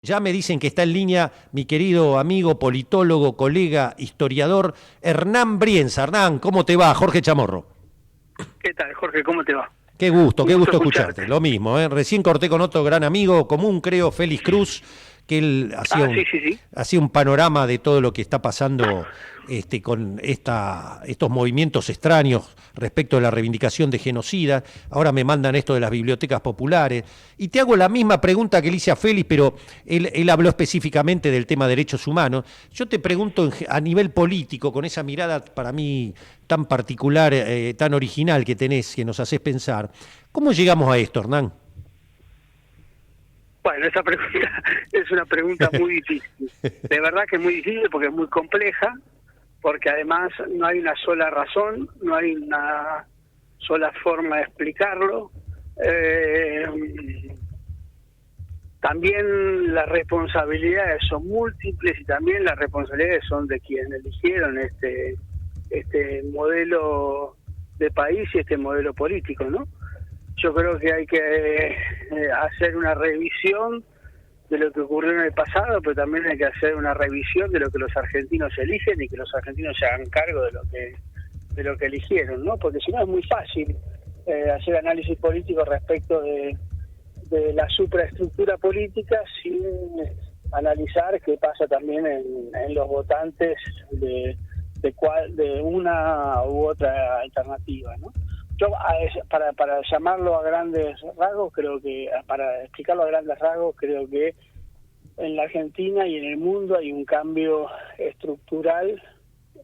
Ya me dicen que está en línea mi querido amigo, politólogo, colega, historiador, Hernán Brienza. Hernán, ¿cómo te va? Jorge Chamorro. ¿Qué tal, Jorge? ¿Cómo te va? Qué Un gusto gusto escucharte. escucharte. Lo mismo, ¿eh? Recién corté con otro gran amigo común, creo, Félix Cruz, que él Ah, sí, sí, sí. hacía un panorama de todo lo que está pasando con estos movimientos extraños respecto de la reivindicación de genocida. Ahora me mandan esto de las bibliotecas populares. Y te hago la misma pregunta que le hice a Félix, pero él habló específicamente del tema de derechos humanos. Yo te pregunto a nivel político, con esa mirada para mí tan particular, tan original que tenés, que nos haces pensar, ¿cómo llegamos a esto, Hernán? Bueno, esa pregunta es una pregunta muy difícil. De verdad que es muy difícil porque es muy compleja, porque además no hay una sola razón, no hay una sola forma de explicarlo. Eh, También las responsabilidades son múltiples y también las responsabilidades son de quienes eligieron este modelo de país y este modelo político, ¿no? Yo creo que hay que hacer una revisión de lo que ocurrió en el pasado, pero también hay que hacer una revisión de lo que los argentinos eligen y que los argentinos se hagan cargo de lo que eligieron, ¿no? Porque si no es muy fácil hacer análisis político respecto de la supraestructura política sin analizar qué pasa también en los votantes de una u otra alternativa, ¿no? Yo, para llamarlo a grandes rasgos, creo que, para explicarlo a grandes rasgos, creo que en la Argentina y en el mundo hay un cambio estructural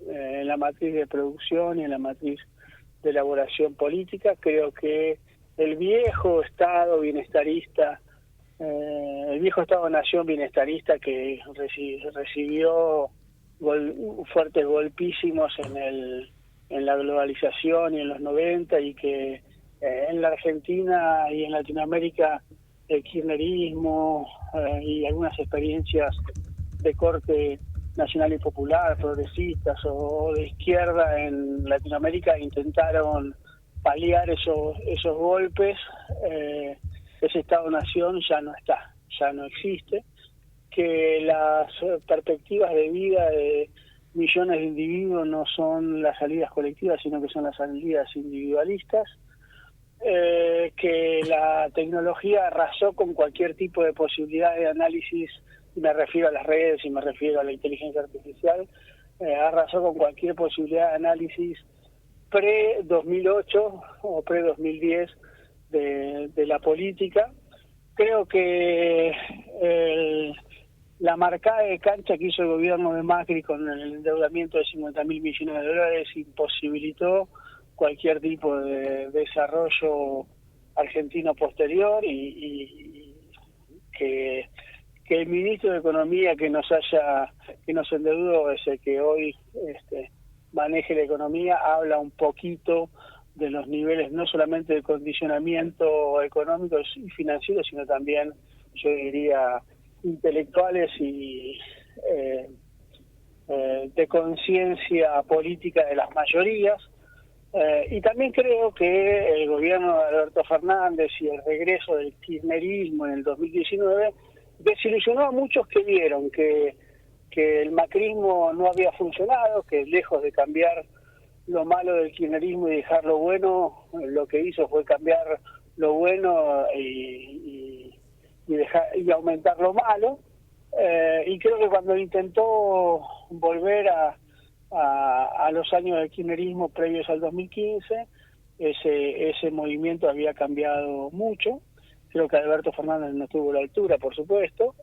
en la matriz de producción y en la matriz de elaboración política. Creo que el viejo Estado bienestarista, el viejo Estado-nación bienestarista que recibió fuertes golpísimos en la globalización y en los 90 y que en la Argentina y en Latinoamérica el kirchnerismo y algunas experiencias de corte nacional y popular, progresistas o de izquierda en Latinoamérica intentaron paliar esos golpes. Ese Estado-nación ya no está, ya no existe, que las perspectivas de vida de millones de individuos no son las salidas colectivas, sino que son las salidas individualistas, que la tecnología arrasó con cualquier tipo de posibilidad de análisis, y me refiero a las redes y me refiero a la inteligencia artificial, arrasó con cualquier posibilidad de análisis pre-2008 o pre-2010 de la política. Creo que la marcada de cancha que hizo el gobierno de Macri con el endeudamiento de 50.000 millones de dólares imposibilitó cualquier tipo de desarrollo argentino posterior y que el ministro de Economía que nos endeudó es el que hoy maneje la economía, habla un poquito de los niveles no solamente de condicionamiento económico y financiero, sino también, yo diría, intelectuales y de conciencia política de las mayorías. Y también creo que el gobierno de Alberto Fernández y el regreso del kirchnerismo en el 2019 desilusionó a muchos que vieron que el macrismo no había funcionado, que lejos de cambiar lo malo del kirchnerismo y dejar lo bueno, lo que hizo fue cambiar lo bueno y aumentar lo malo. Y creo que cuando intentó volver a los años del kirchnerismo previos al 2015, ese movimiento había cambiado mucho. Creo que Alberto Fernández no estuvo a la altura, por supuesto,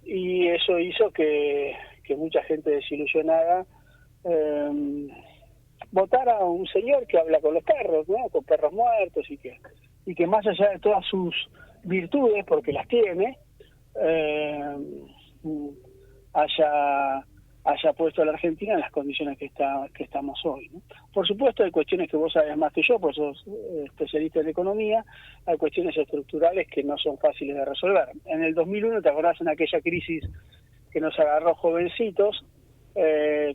y eso hizo que mucha gente desilusionada votara a un señor que habla con los perros, ¿no? Con perros muertos y que más allá de todas sus virtudes, porque las tiene, haya puesto a la Argentina en las condiciones que estamos hoy, ¿no? Por supuesto hay cuestiones que vos sabés más que yo, pues sos especialista en economía, hay cuestiones estructurales que no son fáciles de resolver. En el 2001, ¿te acordás en aquella crisis que nos agarró jovencitos?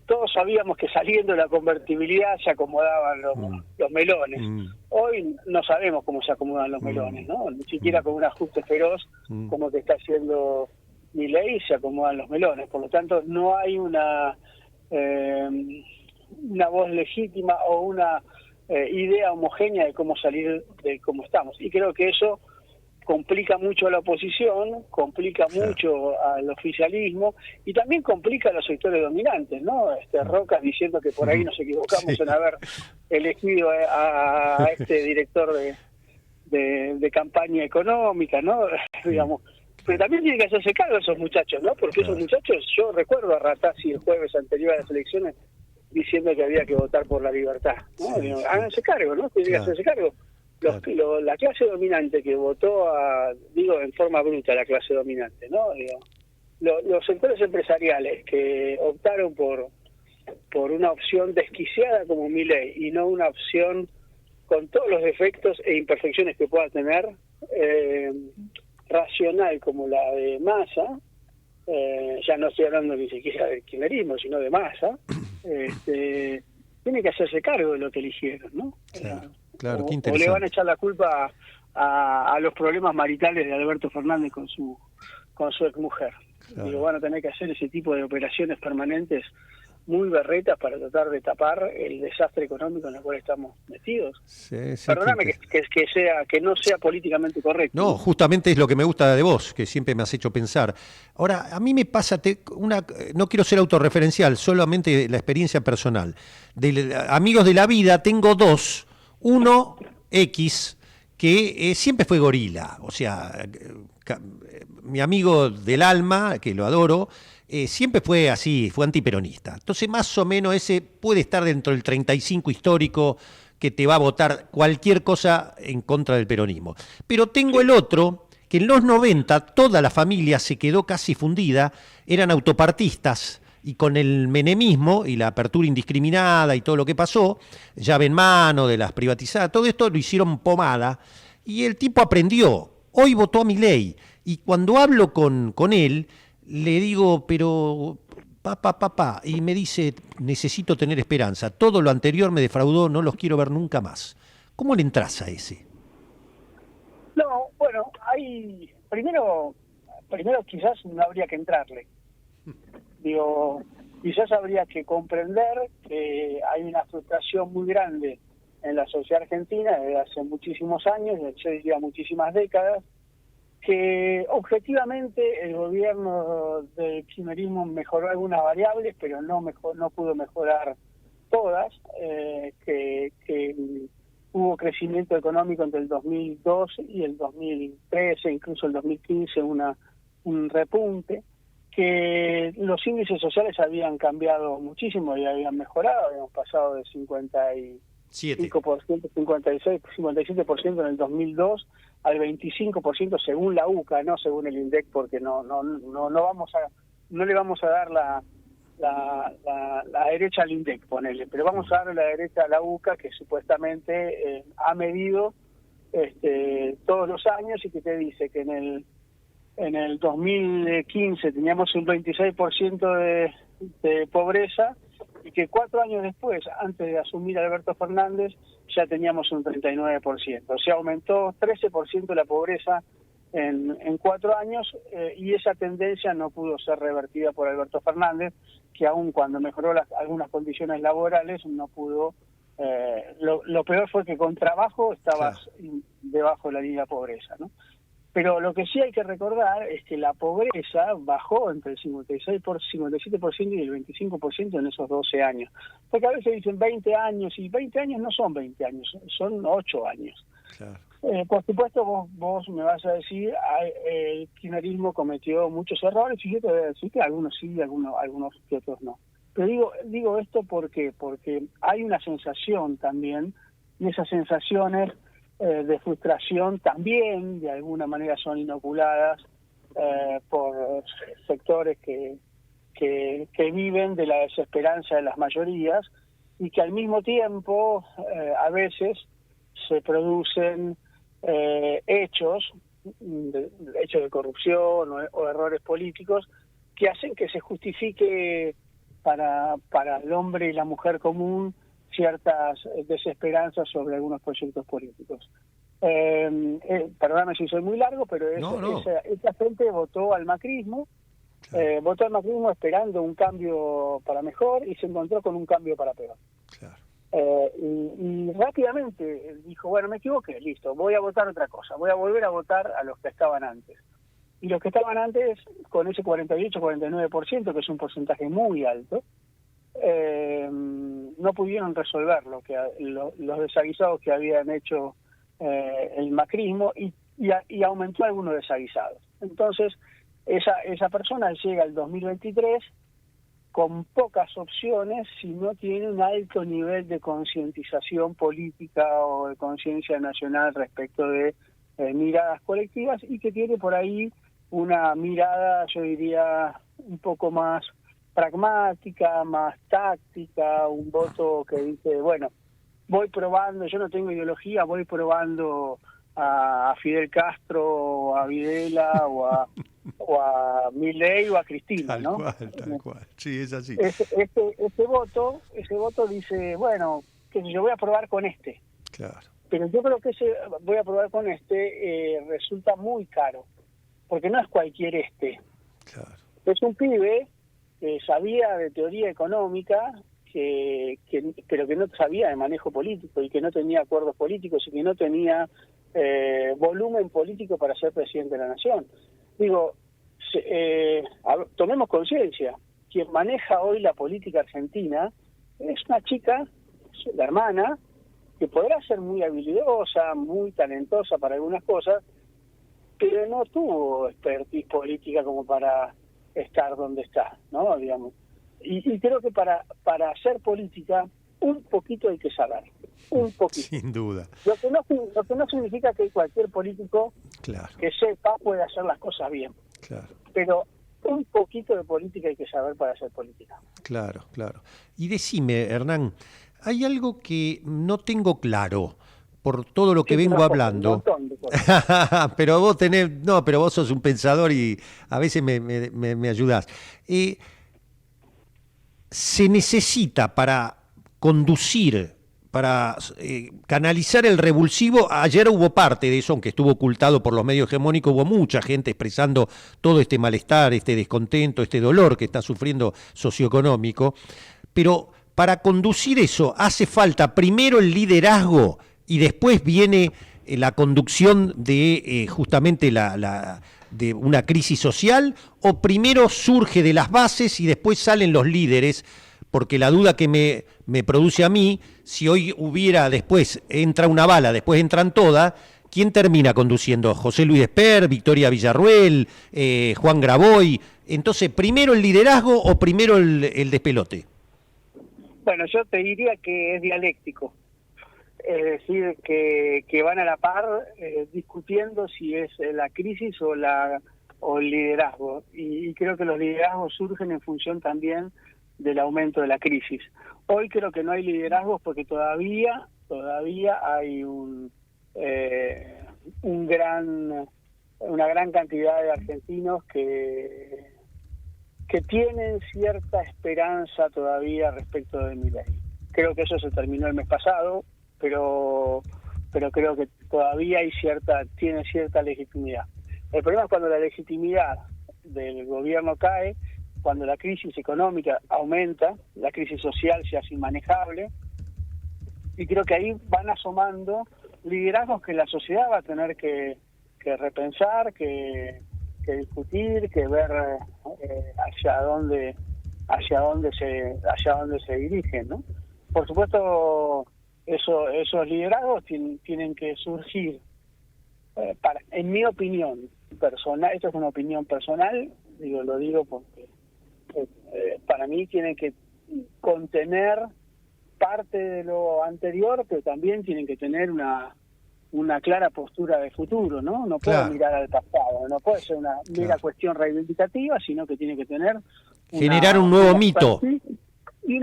Todos sabíamos que saliendo de la convertibilidad se acomodaban los melones. Hoy no sabemos cómo se acomodan los melones, ¿no? Ni siquiera con un ajuste feroz como que está haciendo Milei se acomodan los melones. Por lo tanto, no hay una voz legítima o una idea homogénea de cómo salir de cómo estamos. Y creo que eso complica mucho a la oposición, complica mucho al oficialismo y también complica a los sectores dominantes, ¿no? Rocas diciendo que por ahí nos equivocamos en haber elegido a este director de campaña económica, ¿no? Digamos. Pero también tiene que hacerse cargo esos muchachos, ¿no? Porque esos muchachos, yo recuerdo a Ratazzi el jueves anterior a las elecciones diciendo que había que votar por la libertad, ¿no? Digo, háganse cargo, ¿no? Tienen que hacerse cargo. La clase dominante que votó en forma bruta la clase dominante, ¿no? Digo, los sectores empresariales que optaron por una opción desquiciada como Milei y no una opción con todos los defectos e imperfecciones que pueda tener, racional como la de Massa, ya no estoy hablando ni siquiera del kirchnerismo, sino de Massa, tiene que hacerse cargo de lo que eligieron, ¿no? Claro, qué o interesante. le van a echar la culpa a los problemas maritales de Alberto Fernández con su exmujer. Claro. Digo, van a tener que hacer ese tipo de operaciones permanentes muy berretas para tratar de tapar el desastre económico en el cual estamos metidos. Perdóname que no sea políticamente correcto. No, justamente es lo que me gusta de vos, que siempre me has hecho pensar. Ahora, a mí me pasa, no quiero ser autorreferencial, solamente la experiencia personal. De amigos de la vida tengo dos, uno X, que siempre fue gorila, o sea, mi amigo del alma, que lo adoro, siempre fue así, fue antiperonista. Entonces, más o menos ese puede estar dentro del 35 histórico que te va a votar cualquier cosa en contra del peronismo. Pero tengo el otro, que en los 90 toda la familia se quedó casi fundida, eran autopartistas, y con el menemismo y la apertura indiscriminada y todo lo que pasó, llave en mano de las privatizadas, todo esto lo hicieron pomada, y el tipo aprendió. Hoy votó a Milei, y cuando hablo con él, le digo, pero papá, y me dice, necesito tener esperanza, todo lo anterior me defraudó, no los quiero ver nunca más. ¿Cómo le entras a ese? No, bueno, primero quizás no habría que entrarle. Digo, quizás habría que comprender que hay una frustración muy grande en la sociedad argentina desde hace muchísimos años, yo diría muchísimas décadas, que objetivamente el gobierno del kirchnerismo mejoró algunas variables, pero no pudo mejorar todas, que hubo crecimiento económico entre el 2002 y el 2013, incluso el 2015 un repunte, que los índices sociales habían cambiado muchísimo y habían mejorado, habíamos pasado de 55%, 56, 57% en el 2002 al 25% según la UCA, no según el INDEC, porque no le vamos a dar la derecha al INDEC, ponele, pero vamos a darle la derecha a la UCA, que supuestamente ha medido todos los años y que te dice que en el 2015 teníamos un 26% de pobreza y que 4 años después, antes de asumir Alberto Fernández, ya teníamos un 39%. O sea, aumentó 13% la pobreza en 4 años y esa tendencia no pudo ser revertida por Alberto Fernández, que aun cuando mejoró algunas condiciones laborales, no pudo. Lo peor fue que con trabajo estabas debajo de la línea de pobreza, ¿no? Pero lo que sí hay que recordar es que la pobreza bajó entre el 57% y el 25% en esos 12 años. Porque a veces dicen 20 años, y 20 años no son 20 años, son 8 años. Claro. Por supuesto, vos me vas a decir, el kirchnerismo cometió muchos errores, y yo te voy a decir que algunos sí, algunos que otros no. Pero digo esto porque hay una sensación también, y esas sensaciones de frustración también de alguna manera son inoculadas por sectores que viven de la desesperanza de las mayorías y que al mismo tiempo a veces se producen hechos de corrupción o errores políticos que hacen que se justifique para el hombre y la mujer común ciertas desesperanzas sobre algunos proyectos políticos. Perdóname si soy muy largo, pero esa gente votó al macrismo Claro. Votó al macrismo esperando un cambio para mejor y se encontró con un cambio para peor. Claro. Y rápidamente dijo, bueno, me equivoqué, listo, voy a votar otra cosa, voy a volver a votar a los que estaban antes. Y los que estaban antes, con ese 48-49%, que es un porcentaje muy alto, no pudieron resolver los desaguisados que habían hecho el macrismo y aumentó algunos desaguisados. Entonces, esa persona llega al 2023 con pocas opciones si no tiene un alto nivel de concientización política o de conciencia nacional respecto de miradas colectivas, y que tiene por ahí una mirada, yo diría, un poco más pragmática, más táctica, un voto que dice, bueno, voy probando, yo no tengo ideología, voy probando a Fidel Castro, o a Videla, o a Milei o a Cristina, Tal ¿no? cual, sí, es así. Ese voto dice, bueno, que yo voy a probar con este. Claro. Pero yo creo que ese voy a probar con este resulta muy caro, porque no es cualquier Claro. es un pibe que sabía de teoría económica, pero que no sabía de manejo político y que no tenía acuerdos políticos y que no tenía volumen político para ser presidente de la nación. Digo, tomemos conciencia, quien maneja hoy la política argentina es una chica, la hermana, que podrá ser muy habilidosa, muy talentosa para algunas cosas, pero no tuvo expertise política como para estar donde está, ¿no? Digamos. Y creo que para hacer política un poquito hay que saber, un poquito. Sin duda. Lo que no significa que cualquier político Claro. que sepa pueda hacer las cosas bien, Claro. pero un poquito de política hay que saber para hacer política. Claro. Y decime, Hernán, hay algo que no tengo claro por todo lo que vengo hablando. Un montón de cosas. Pero vos sos un pensador y a veces me ayudás. Se necesita para conducir, para canalizar el revulsivo. Ayer hubo parte de eso, aunque estuvo ocultado por los medios hegemónicos, hubo mucha gente expresando todo este malestar, este descontento, este dolor que está sufriendo socioeconómico, pero para conducir eso hace falta primero el liderazgo y después viene la conducción de justamente de una crisis social, o primero surge de las bases y después salen los líderes. Porque la duda que me produce a mí, si hoy después entra una bala, después entran todas, ¿quién termina conduciendo? ¿José Luis Esper, Victoria Villarruel, Juan Graboy? Entonces, ¿primero el liderazgo o primero el despelote? Bueno, yo te diría que es dialéctico. Es decir, que van a la par discutiendo si es la crisis o el liderazgo. Y creo que los liderazgos surgen en función también del aumento de la crisis. Hoy creo que no hay liderazgos porque todavía hay una gran cantidad de argentinos que tienen cierta esperanza todavía respecto de Milei. Creo que eso se terminó el mes pasado, pero creo que todavía tiene cierta legitimidad. El problema es cuando la legitimidad del gobierno cae, cuando la crisis económica aumenta, la crisis social se hace inmanejable, y creo que ahí van asomando liderazgos que la sociedad va a tener que repensar, que discutir, que ver hacia dónde se dirigen, ¿no? Por supuesto, esos liderazgos tienen que surgir, en mi opinión personal, esto es una opinión personal, lo digo porque para mí tienen que contener parte de lo anterior, pero también tienen que tener una clara postura de futuro, ¿no? No puede mirar al pasado, no puede ser una mera cuestión reivindicativa, sino que tiene que tener generar un nuevo mito. Y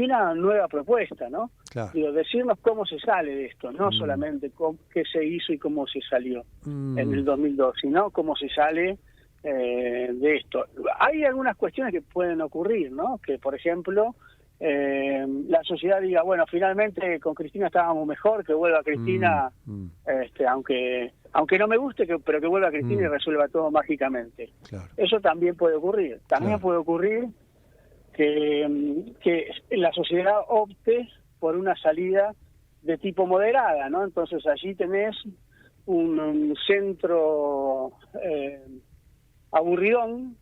una nueva propuesta, ¿no? Claro. Decirnos cómo se sale de esto, no solamente qué se hizo y cómo se salió en el 2002, sino cómo se sale de esto. Hay algunas cuestiones que pueden ocurrir, ¿no? Que, por ejemplo, la sociedad diga, bueno, finalmente con Cristina estábamos mejor, que vuelva Cristina, aunque no me guste, pero que vuelva Cristina y resuelva todo mágicamente. Claro. Eso también puede ocurrir. También puede ocurrir que la sociedad opte por una salida de tipo moderada, ¿no? Entonces allí tenés un centro aburridón,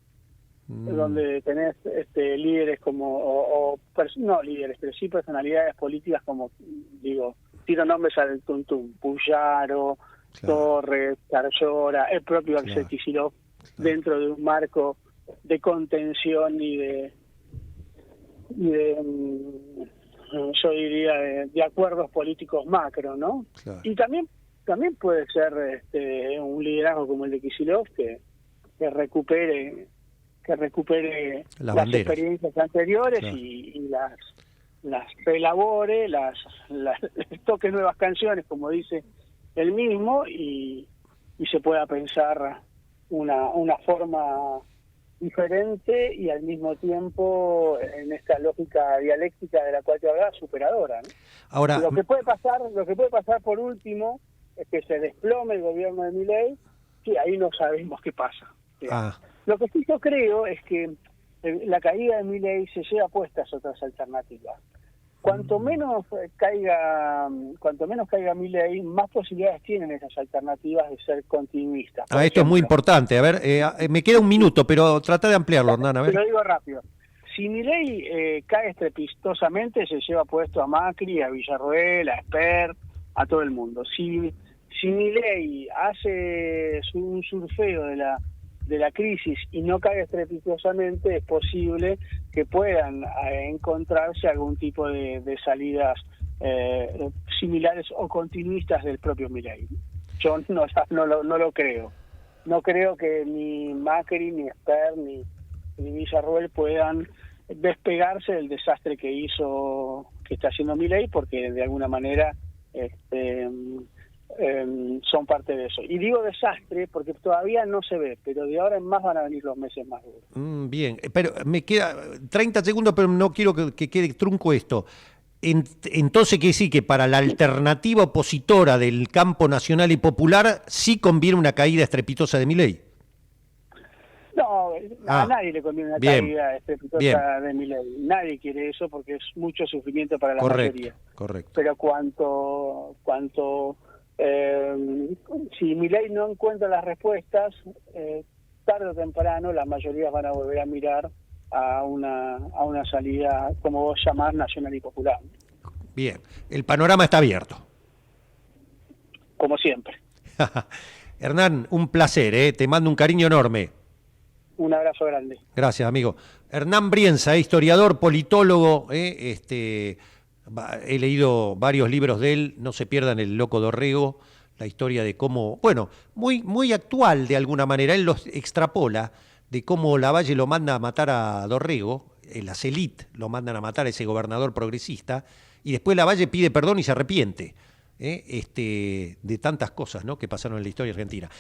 donde tenés líderes como, no líderes, pero sí personalidades políticas como, digo, tiro nombres al tuntum, Puyaro, Torres, Carllora, el propio Axel Kicillof, dentro de un marco de contención y de yo diría de acuerdos políticos macro, ¿no? Claro. Y también puede ser un liderazgo como el de Kicillof que recupere las experiencias anteriores y las relabore, las toque nuevas canciones, como dice él mismo, y se pueda pensar una forma diferente y al mismo tiempo en esta lógica dialéctica de la cual te hablaba, superadora, ¿no? Ahora, lo que puede pasar por último es que se desplome el gobierno de Milei, y ahí no sabemos qué pasa. Lo que sí yo creo es que la caída de Milei se lleva puestas otras alternativas. Cuanto menos caiga Milei, más posibilidades tienen esas alternativas de ser continuistas. Esto es muy importante. A ver, me queda un minuto, pero trata de ampliarlo, Hernán. A ver. Te lo digo rápido. Si Milei cae estrepitosamente, se lleva puesto a Macri, a Villarroel, a Espert, a todo el mundo. Si Milei hace un surfeo de la crisis y no cae estrepitosamente, es posible que puedan encontrarse algún tipo de salidas similares o continuistas del propio Milei. Yo no lo creo. No creo que ni Macri, ni Espert, ni Villarroel puedan despegarse del desastre que está haciendo Milei, porque de alguna manera son parte de eso. Y digo desastre porque todavía no se ve, pero de ahora en más van a venir los meses más duros. Bien, pero me queda 30 segundos, pero no quiero que quede trunco esto. Entonces, ¿qué sí? Que para la alternativa opositora del campo nacional y popular sí conviene una caída estrepitosa de Milei. No, a nadie le conviene una caída estrepitosa de Milei. Nadie quiere eso porque es mucho sufrimiento para la mayoría. Correcto. Pero si Milei no encuentra las respuestas, tarde o temprano las mayorías van a volver a mirar a una salida, como vos llamás, nacional y popular. Bien, el panorama está abierto. Como siempre. Hernán, un placer, te mando un cariño enorme. Un abrazo grande. Gracias, amigo. Hernán Brienza, historiador, politólogo, he leído varios libros de él, no se pierdan El Loco Dorrego, la historia de cómo, bueno, muy actual de alguna manera, él los extrapola, de cómo Lavalle lo manda a matar a Dorrego, las élites lo mandan a matar a ese gobernador progresista, y después Lavalle pide perdón y se arrepiente de tantas cosas, ¿no?, que pasaron en la historia argentina.